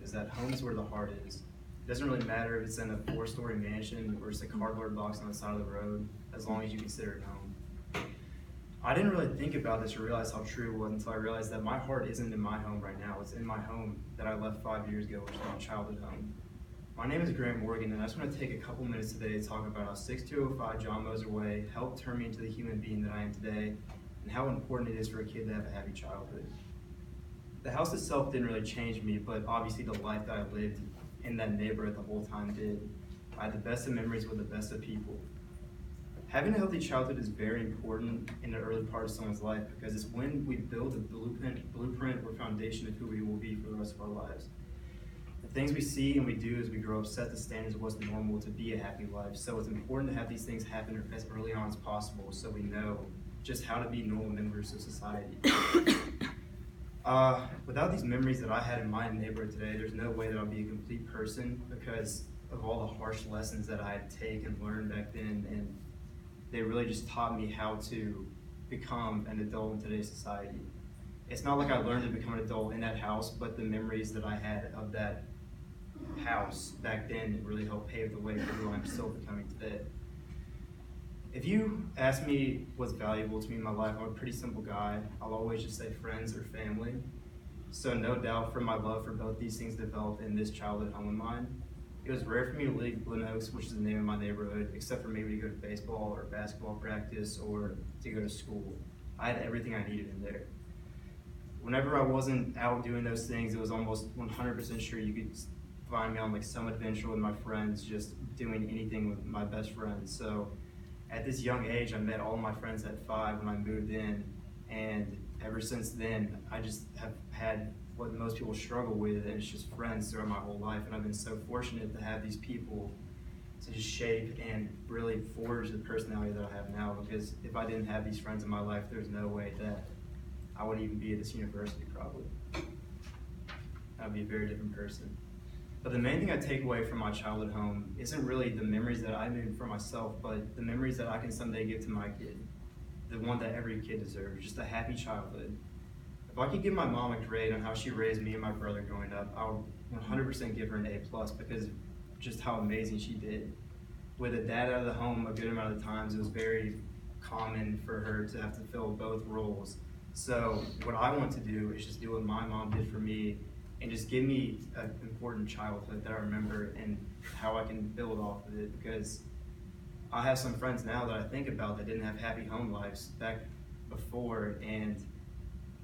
is that home is where the heart is. It doesn't really matter if it's in a 4-story mansion or just a cardboard box on the side of the road, as long as you consider it home. I didn't really think about this or realize how true it was until I realized that my heart isn't in my home right now. It's in my home that I left 5 years ago, which is my childhood home. My name is Grant Morgan, and I just want to take a couple minutes today to talk about how 6205 John Moser Way helped turn me into the human being that I am today, and how important it is for a kid to have a happy childhood. The house itself didn't really change me, but obviously the life that I lived in that neighborhood the whole time did. I had the best of memories with the best of people. Having a healthy childhood is very important in the early part of someone's life because it's when we build a blueprint or foundation of who we will be for the rest of our lives. The things we see and we do as we grow up set the standards of what's normal to be a happy life. So it's important to have these things happen as early on as possible so we know just how to be normal members of society. Without these memories that I had in my neighborhood today, there's no way that I'll be a complete person because of all the harsh lessons that I had to take and learn back then, and they really just taught me how to become an adult in today's society. It's not like I learned to become an adult in that house, but the memories that I had of that house back then really helped pave the way for who I'm still becoming today. If you ask me what's valuable to me in my life, I'm a pretty simple guy. I'll always just say friends or family. So no doubt from my love for both these things developed in this childhood home of mine. It was rare for me to leave Blue Oaks, which is the name of my neighborhood, except for maybe to go to baseball or basketball practice or to go to school. I had everything I needed in there. Whenever I wasn't out doing those things, it was almost 100% sure you could find me on like some adventure with my friends, just doing anything with my best friends. So at this young age, I met all my friends at 5 when I moved in, and ever since then, I just have had what most people struggle with, and it's just friends throughout my whole life. And I've been so fortunate to have these people to just shape and really forge the personality that I have now, because if I didn't have these friends in my life, there's no way that I would even be at this university probably. I'd be a very different person. But the main thing I take away from my childhood home isn't really the memories that I made for myself, but the memories that I can someday give to my kid. The one that every kid deserves, just a happy childhood. If I could give my mom a grade on how she raised me and my brother growing up, I would 100% give her an A+ because just how amazing she did. With a dad out of the home a good amount of times, it was very common for her to have to fill both roles. So what I want to do is just do what my mom did for me and just give me an important childhood that I remember and how I can build off of it, because I have some friends now that I think about that didn't have happy home lives back before, and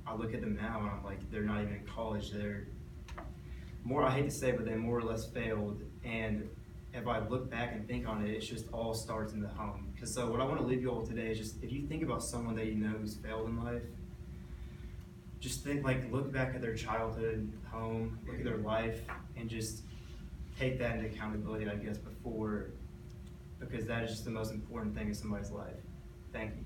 I look at them now and I'm like, they're not even in college. They're more, I hate to say it, but they more or less failed. And if I look back and think on it, it just all starts in the home. Because so what I want to leave you all today is just, if you think about someone that you know who's failed in life, just think, like, look back at their childhood home, look at their life, and just take that into accountability, I guess, before, because that is just the most important thing in somebody's life. Thank you.